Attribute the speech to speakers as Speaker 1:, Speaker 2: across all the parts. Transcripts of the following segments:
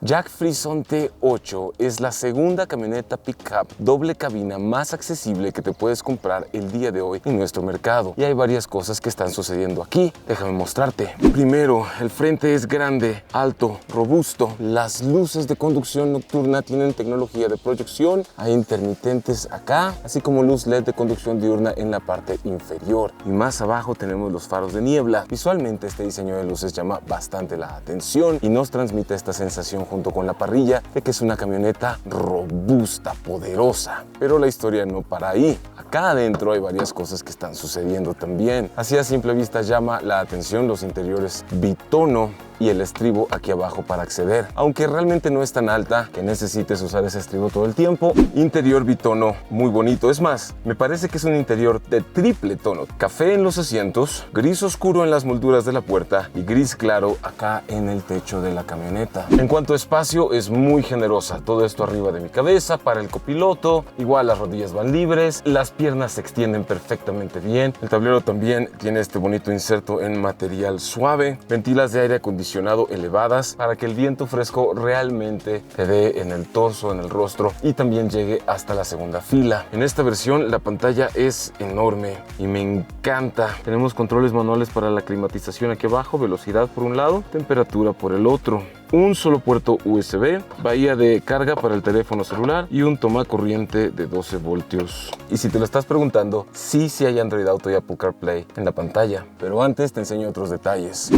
Speaker 1: Jack Frison T8 es la segunda camioneta pickup doble cabina más accesible que te puedes comprar el día de hoy en nuestro mercado. Y hay varias cosas que están sucediendo aquí. Déjame mostrarte. Primero, el frente es grande, alto, robusto. Las luces de conducción nocturna tienen tecnología de proyección. Hay intermitentes acá, así como luz LED de conducción diurna en la parte inferior. Y más abajo tenemos los faros de niebla. Visualmente este diseño de luces llama bastante la atención y nos transmite esta sensación junto con la parrilla de que es una camioneta robusta, poderosa. Pero la historia no para ahí. Acá adentro hay varias cosas que están sucediendo también. Así a simple vista llama la atención los interiores bitono y el estribo aquí abajo para acceder, aunque realmente no es tan alta que necesites usar ese estribo todo el tiempo. Interior bitono muy bonito, es más, me parece que es un interior de triple tono: café en los asientos, gris oscuro en las molduras de la puerta y gris claro acá en el techo de la camioneta. En cuanto a espacio, es muy generosa, todo esto arriba de mi cabeza para el copiloto. Igual las rodillas van libres, las piernas se extienden perfectamente bien. El tablero también tiene este bonito inserto en material suave, ventilas de aire acondicionado elevadas para que el viento fresco realmente te dé en el torso, en el rostro y también llegue hasta la segunda fila. En esta versión la pantalla es enorme y me encanta. Tenemos controles manuales para la climatización aquí abajo, velocidad por un lado, temperatura por el otro. Un solo puerto USB, bahía de carga para el teléfono celular y un toma corriente de 12 voltios. Y si te lo estás preguntando, sí hay Android Auto y Apple CarPlay en la pantalla. Pero antes te enseño otros detalles.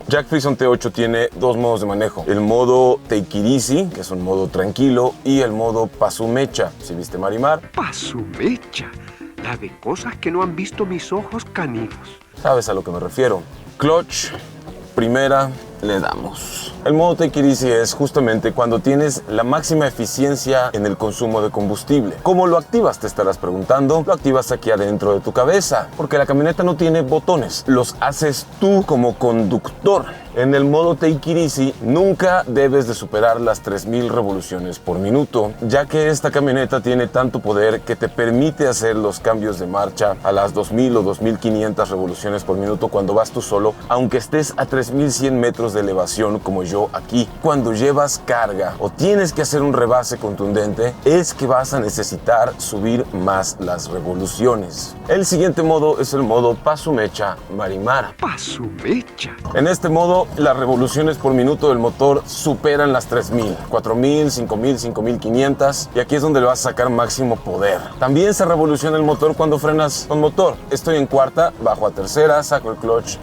Speaker 1: Jack Frison T8 tiene dos modos de manejo: el modo Take It Easy, que es un modo tranquilo, y el modo Pasumecha, si viste Marimar.
Speaker 2: Pasumecha, la de cosas que no han visto mis ojos caninos.
Speaker 1: Sabes a lo que me refiero. Clutch, primera, le damos. El modo Take It Easy es justamente cuando tienes la máxima eficiencia en el consumo de combustible. ¿Cómo lo activas? Te estarás preguntando. Lo activas aquí adentro de tu cabeza, porque la camioneta no tiene botones. Los haces tú como conductor. En el modo Take It Easy nunca debes de superar las 3000 revoluciones por minuto, ya que esta camioneta tiene tanto poder que te permite hacer los cambios de marcha a las 2000 o 2500 revoluciones por minuto cuando vas tú solo, aunque estés a 3100 metros de elevación como yo aquí. Cuando llevas carga o tienes que hacer un rebase contundente, es que vas a necesitar subir más las revoluciones. El siguiente modo es el modo Pasumecha Marimar.
Speaker 2: Pasumecha.
Speaker 1: En este modo, las revoluciones por minuto del motor superan las 3000, 4000, 5000, 5500, y aquí es donde le vas a sacar máximo poder. También se revoluciona el motor cuando frenas con motor. Estoy en cuarta, bajo a tercera, saco el clutch,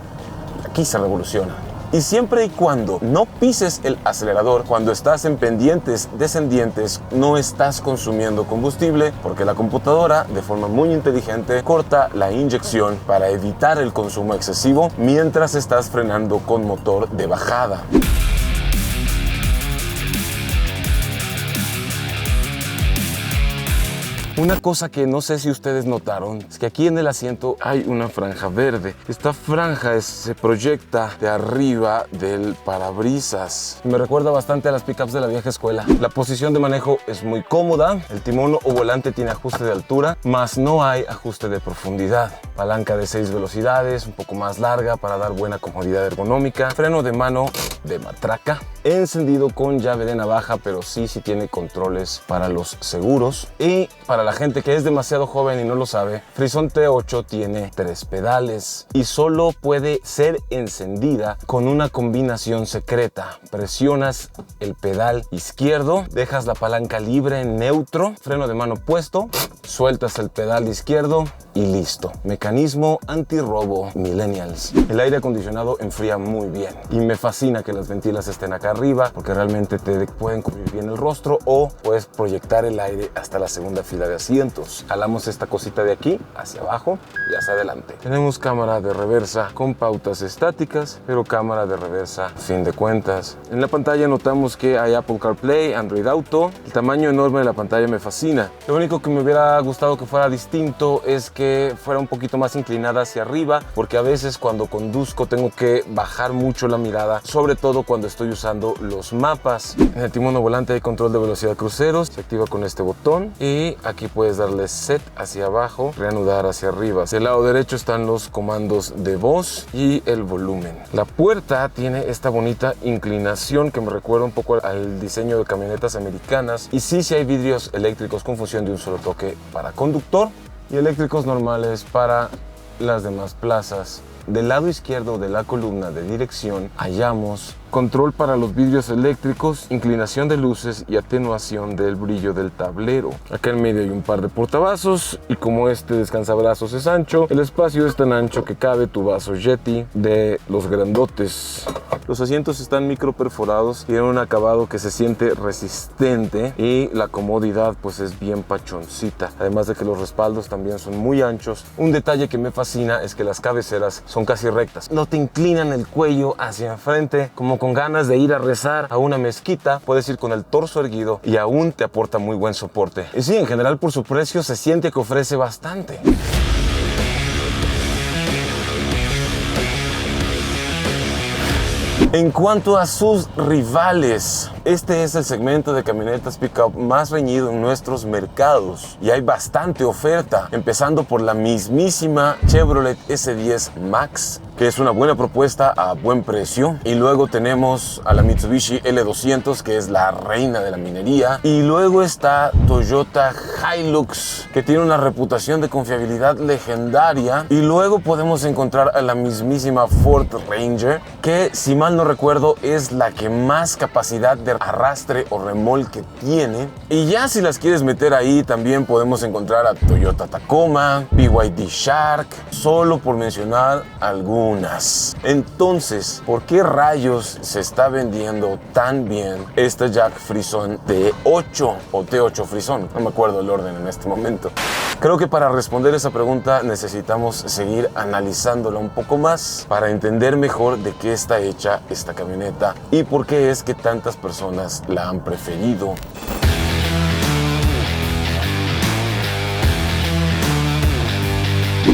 Speaker 1: aquí se revoluciona. Y siempre y cuando no pises el acelerador, cuando estás en pendientes descendientes, no estás consumiendo combustible, porque la computadora, de forma muy inteligente, corta la inyección para evitar el consumo excesivo mientras estás frenando con motor de bajada. Una cosa que no sé si ustedes notaron es que aquí en el asiento hay una franja verde. Esta franja se proyecta de arriba del parabrisas. Me recuerda bastante a las pickups de la vieja escuela. La posición de manejo es muy cómoda. El timón o volante tiene ajuste de altura, mas no hay ajuste de profundidad. Palanca de 6 velocidades, un poco más larga para dar buena comodidad ergonómica. Freno de mano de matraca. Encendido con llave de navaja, pero sí tiene controles para los seguros. Y para la gente que es demasiado joven y no lo sabe, Frison T8 tiene 3 pedales y solo puede ser encendida con una combinación secreta. Presionas el pedal izquierdo, dejas la palanca libre en neutro, freno de mano puesto, sueltas el pedal izquierdo y listo. Mecanismo antirrobo Millennials. El aire acondicionado enfría muy bien y me fascina que las ventilas estén acá arriba, porque realmente te pueden cubrir bien el rostro o puedes proyectar el aire hasta la segunda fila de asientos. Jalamos esta cosita de aquí hacia abajo y hacia adelante. Tenemos cámara de reversa con pautas estáticas, pero cámara de reversa a fin de cuentas. En la pantalla notamos que hay Apple CarPlay, Android Auto. El tamaño enorme de la pantalla me fascina. Lo único que me hubiera hubiera gustado que fuera distinto es que fuera un poquito más inclinada hacia arriba, porque a veces cuando conduzco tengo que bajar mucho la mirada, sobre todo cuando estoy usando los mapas. En el timón o volante hay control de velocidad cruceros, se activa con este botón y aquí puedes darle set hacia abajo, reanudar hacia arriba. Del lado derecho están los comandos de voz y el volumen. La puerta tiene esta bonita inclinación que me recuerda un poco al diseño de camionetas americanas, y sí hay vidrios eléctricos con función de un solo toque para conductor y eléctricos normales para las demás plazas. Del lado izquierdo de la columna de dirección hallamos control para los vidrios eléctricos, inclinación de luces y atenuación del brillo del tablero. Acá en medio hay un par de portavasos y como este descansabrazos es ancho, el espacio es tan ancho que cabe tu vaso Yeti de los grandotes. Los asientos están micro perforados y tienen un acabado que se siente resistente y la comodidad pues es bien pachoncita. Además de que los respaldos también son muy anchos. Un detalle que me fascina es que las cabeceras son casi rectas. No te inclinan el cuello hacia enfrente como con ganas de ir a rezar a una mezquita. Puedes ir con el torso erguido y aún te aporta muy buen soporte. Y sí, en general por su precio se siente que ofrece bastante. En cuanto a sus rivales, este es el segmento de camionetas pickup más reñido en nuestros mercados y hay bastante oferta, empezando por la mismísima Chevrolet S10 Max, que es una buena propuesta a buen precio, y luego tenemos a la Mitsubishi L200, que es la reina de la minería, y luego está Toyota Hilux, que tiene una reputación de confiabilidad legendaria, y luego podemos encontrar a la mismísima Ford Ranger, que si mal no recuerdo es la que más capacidad de arrastre o remolque tiene. Y ya si las quieres meter ahí, también podemos encontrar a Toyota Tacoma, BYD Shark, solo por mencionar algunas. Entonces, ¿por qué rayos se está vendiendo tan bien esta Jack Frison T8 o T8 Frison? No me acuerdo el orden en este momento. Creo que para responder esa pregunta necesitamos seguir analizándola un poco más para entender mejor de qué está hecha esta camioneta y por qué es que tantas personas la han preferido.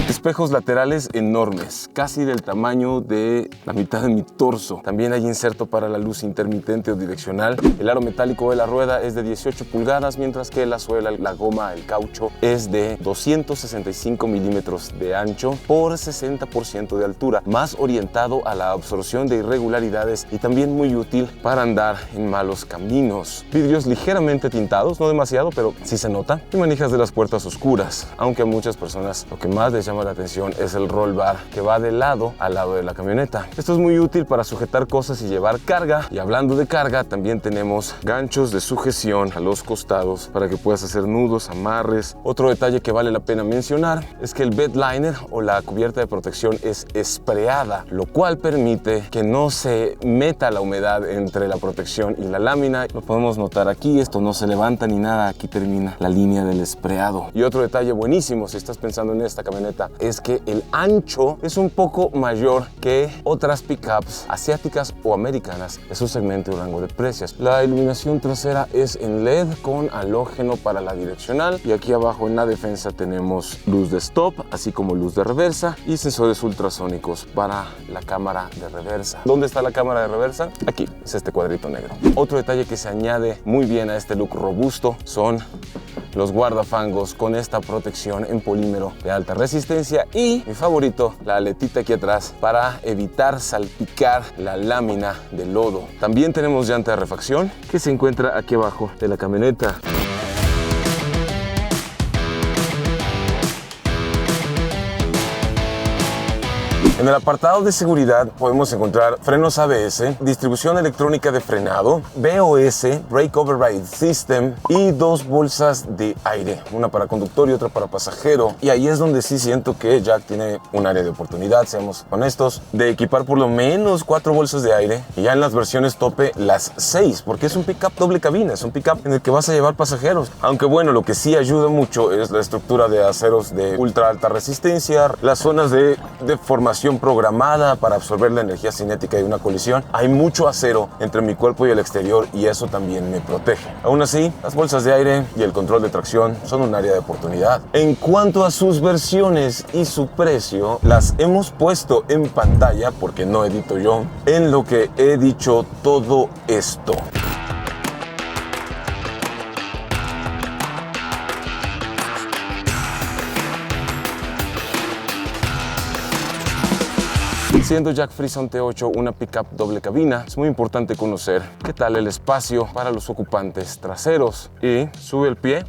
Speaker 1: Espejos laterales enormes, casi del tamaño de la mitad de mi torso. También hay inserto para la luz intermitente o direccional. El aro metálico de la rueda es de 18 pulgadas, mientras que la suela, la goma, el caucho es de 265 milímetros de ancho por 60% de altura, más orientado a la absorción de irregularidades y también muy útil para andar en malos caminos. Vidrios ligeramente tintados, no demasiado, pero sí se nota. Y manijas de las puertas oscuras, aunque a muchas personas lo que más les llama la atención es el roll bar que va de lado a lado de la camioneta. Esto es muy útil para sujetar cosas y llevar carga. Y hablando de carga, también tenemos ganchos de sujeción a los costados para que puedas hacer nudos, amarres. Otro detalle que vale la pena mencionar es que el bed liner o la cubierta de protección es espreada, lo cual permite que no se meta la humedad entre la protección y la lámina. Lo podemos notar aquí, esto no se levanta ni nada, aquí termina la línea del espreado. Y otro detalle buenísimo si estás pensando en esta camioneta es que el ancho es un poco mayor que otras pickups asiáticas o americanas de su segmento y rango de precios. La iluminación trasera es en LED con halógeno para la direccional, y aquí abajo en la defensa tenemos luz de stop, así como luz de reversa y sensores ultrasónicos para la cámara de reversa. ¿Dónde está la cámara de reversa? Aquí, es este cuadrito negro. Otro detalle que se añade muy bien a este look robusto son los guardafangos con esta protección en polímero de alta resistencia y, mi favorito, la aletita aquí atrás para evitar salpicar la lámina de lodo. También tenemos llanta de refacción que se encuentra aquí abajo de la camioneta. En el apartado de seguridad podemos encontrar frenos ABS, distribución electrónica de frenado, BOS, Brake Override System y dos bolsas de aire, una para conductor y otra para pasajero. Y ahí es donde sí siento que Jack tiene un área de oportunidad, seamos honestos, de equipar por lo menos 4 bolsas de aire y ya en las versiones tope las 6, porque es un pickup doble cabina, es un pickup en el que vas a llevar pasajeros. Aunque bueno, lo que sí ayuda mucho es la estructura de aceros de ultra alta resistencia, las zonas de deformación suspensión programada para absorber la energía cinética de una colisión. Hay mucho acero entre mi cuerpo y el exterior y eso también me protege. Aún así, las bolsas de aire y el control de tracción son un área de oportunidad. En cuanto a sus versiones y su precio, las hemos puesto en pantalla porque no edito yo, en lo que he dicho todo esto. Siendo Jack Frison T8 una pickup doble cabina, es muy importante conocer qué tal el espacio para los ocupantes traseros. Y sube el pie.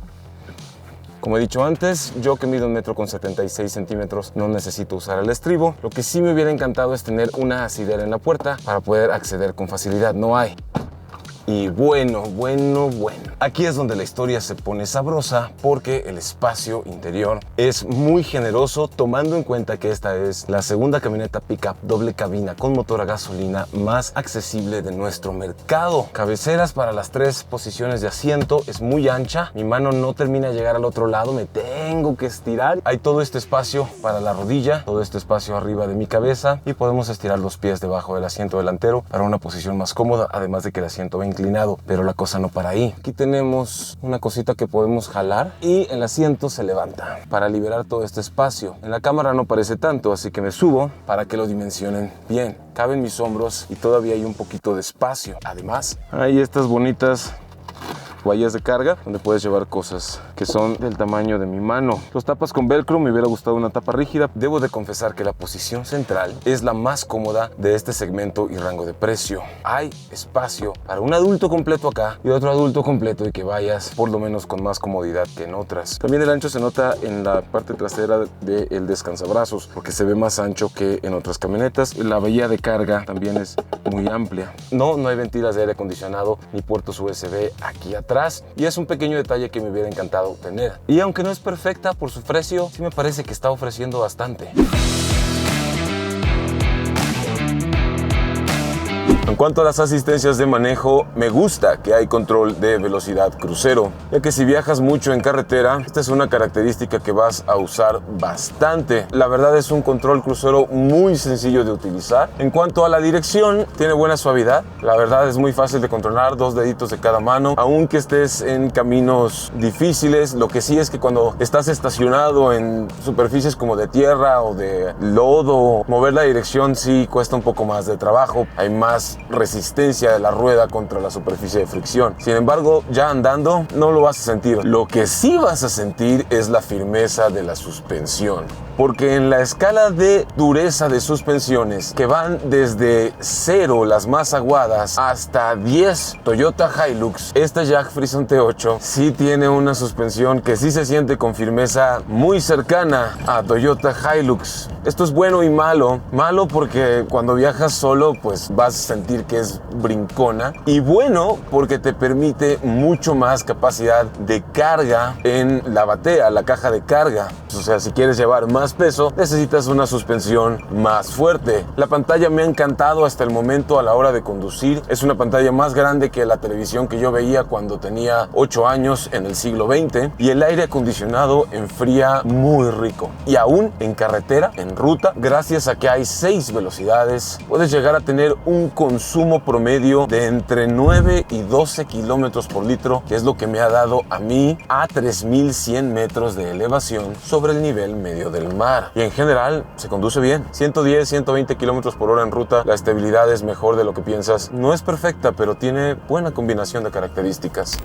Speaker 1: Como he dicho antes, yo que mido 1,76 m no necesito usar el estribo. Lo que sí me hubiera encantado es tener una asidera en la puerta para poder acceder con facilidad. No hay. Y bueno. Aquí es donde la historia se pone sabrosa porque el espacio interior es muy generoso, tomando en cuenta que esta es la segunda camioneta pickup doble cabina con motor a gasolina más accesible de nuestro mercado. Cabeceras para las 3 posiciones de asiento, es muy ancha, mi mano no termina de llegar al otro lado, me tengo que estirar. Hay todo este espacio para la rodilla, todo este espacio arriba de mi cabeza y podemos estirar los pies debajo del asiento delantero para una posición más cómoda, además de que el asiento va inclinado, pero la cosa no para ahí. Aquí tenemos una cosita que podemos jalar y el asiento se levanta para liberar todo este espacio. En la cámara no parece tanto, así que me subo para que lo dimensionen bien. Caben mis hombros y todavía hay un poquito de espacio. Además, hay estas bonitas toallas de carga donde puedes llevar cosas que son del tamaño de mi mano. Los tapas con velcro, me hubiera gustado una tapa rígida. Debo de confesar que la posición central es la más cómoda de este segmento y rango de precio. Hay espacio para un adulto completo acá y otro adulto completo y que vayas por lo menos con más comodidad que en otras. También el ancho se nota en la parte trasera del descansabrazos porque se ve más ancho que en otras camionetas. La bahía de carga también es muy amplia. No hay ventilas de aire acondicionado ni puertos USB aquí atrás. Y es un pequeño detalle que me hubiera encantado tener. Y aunque no es perfecta por su precio, sí me parece que está ofreciendo bastante. En cuanto a las asistencias de manejo, me gusta que hay control de velocidad crucero, ya que si viajas mucho en carretera, esta es una característica que vas a usar bastante. La verdad es un control crucero muy sencillo de utilizar. En cuanto a la dirección, tiene buena suavidad. La verdad es muy fácil de controlar, 2 deditos de cada mano, aunque estés en caminos difíciles. Lo que sí es que cuando estás estacionado en superficies como de tierra o de lodo, mover la dirección sí cuesta un poco más de trabajo. Hay más resistencia de la rueda contra la superficie de fricción. Sin embargo, ya andando no lo vas a sentir. Lo que sí vas a sentir es la firmeza de la suspensión, porque en la escala de dureza de suspensiones que van desde 0, las más aguadas, hasta 10 Toyota Hilux, esta Jack Frison T8 sí tiene una suspensión que sí se siente con firmeza muy cercana a Toyota Hilux. Esto es bueno y malo. Malo porque cuando viajas solo pues vas a sentir que es brincona, y bueno porque te permite mucho más capacidad de carga en la batea, la caja de carga. O sea, si quieres llevar más peso, necesitas una suspensión más fuerte. La pantalla me ha encantado hasta el momento a la hora de conducir. Es una pantalla más grande que la televisión que yo veía cuando tenía 8 años en el siglo XX, y el aire acondicionado enfría muy rico. Y aún en carretera, en ruta, gracias a que hay 6 velocidades, puedes llegar a tener un consumo promedio de entre 9 y 12 kilómetros por litro, que es lo que me ha dado a mí a 3100 metros de elevación sobre el nivel medio del mar. Y en general se conduce bien. 110, 120 kilómetros por hora en ruta. La estabilidad es mejor de lo que piensas. No es perfecta, pero tiene buena combinación de características.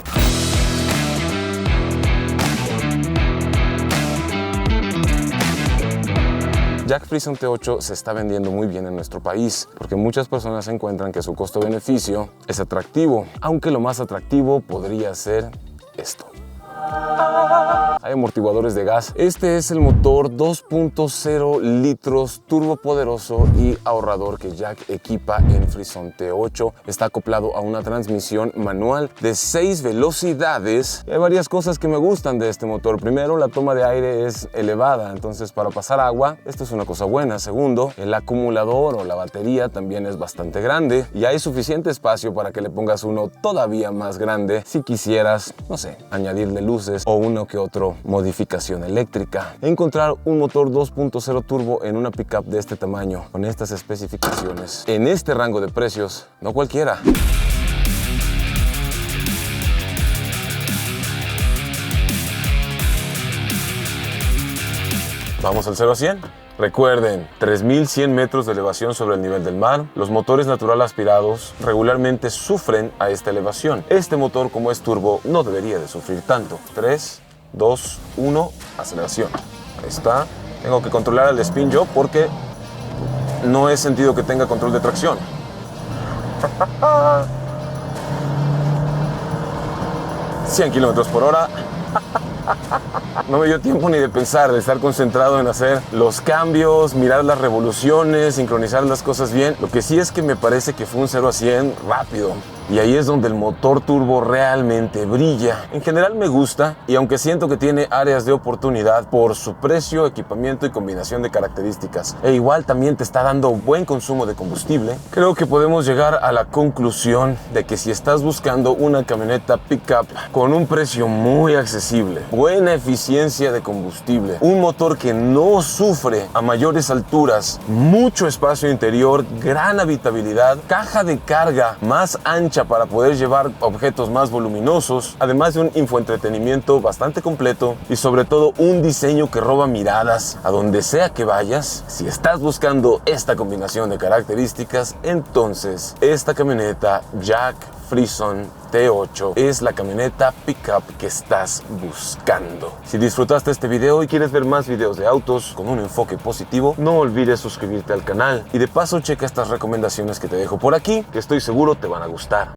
Speaker 1: Jack Frison T8 se está vendiendo muy bien en nuestro país porque muchas personas encuentran que su costo-beneficio es atractivo, aunque lo más atractivo podría ser esto. Hay amortiguadores de gas. Este es el motor 2.0 litros turbopoderoso y ahorrador que Jack equipa en Frison T8. Está acoplado a una transmisión manual de 6 velocidades. Hay varias cosas que me gustan de este motor. Primero, la toma de aire es elevada, entonces para pasar agua, esto es una cosa buena. Segundo, el acumulador o la batería también es bastante grande y hay suficiente espacio para que le pongas uno todavía más grande si quisieras, no sé, añadirle luces o uno que otro llamado modificación eléctrica. Encontrar un motor 2.0 turbo en una pickup de este tamaño, con estas especificaciones, en este rango de precios, no cualquiera. Vamos al 0 a 100. Recuerden, 3100 metros de elevación sobre el nivel del mar. Los motores natural aspirados regularmente sufren a esta elevación. Este motor, como es turbo, no debería de sufrir tanto. 3, 2, 1, aceleración. Ahí está. Tengo que controlar el spin yo porque no he sentido que tenga control de tracción. 100 kilómetros por hora. No me dio tiempo ni de pensar, de estar concentrado en hacer los cambios, mirar las revoluciones, sincronizar las cosas bien. Lo que sí es que me parece que fue un 0 a 100 rápido. Y ahí es donde el motor turbo realmente brilla. En general me gusta, y aunque siento que tiene áreas de oportunidad por su precio, equipamiento y combinación de características, e igual también te está dando buen consumo de combustible, creo que podemos llegar a la conclusión de que si estás buscando una camioneta pickup con un precio muy accesible, buena eficiencia de combustible, un motor que no sufre a mayores alturas, mucho espacio interior, gran habitabilidad, caja de carga más ancha para poder llevar objetos más voluminosos, además de un infoentretenimiento bastante completo y sobre todo un diseño que roba miradas a donde sea que vayas. Si estás buscando esta combinación de características, entonces esta camioneta Jack Frison T8 es la camioneta pickup que estás buscando. Si disfrutaste este video y quieres ver más videos de autos con un enfoque positivo, no olvides suscribirte al canal y de paso checa estas recomendaciones que te dejo por aquí, que estoy seguro te van a gustar.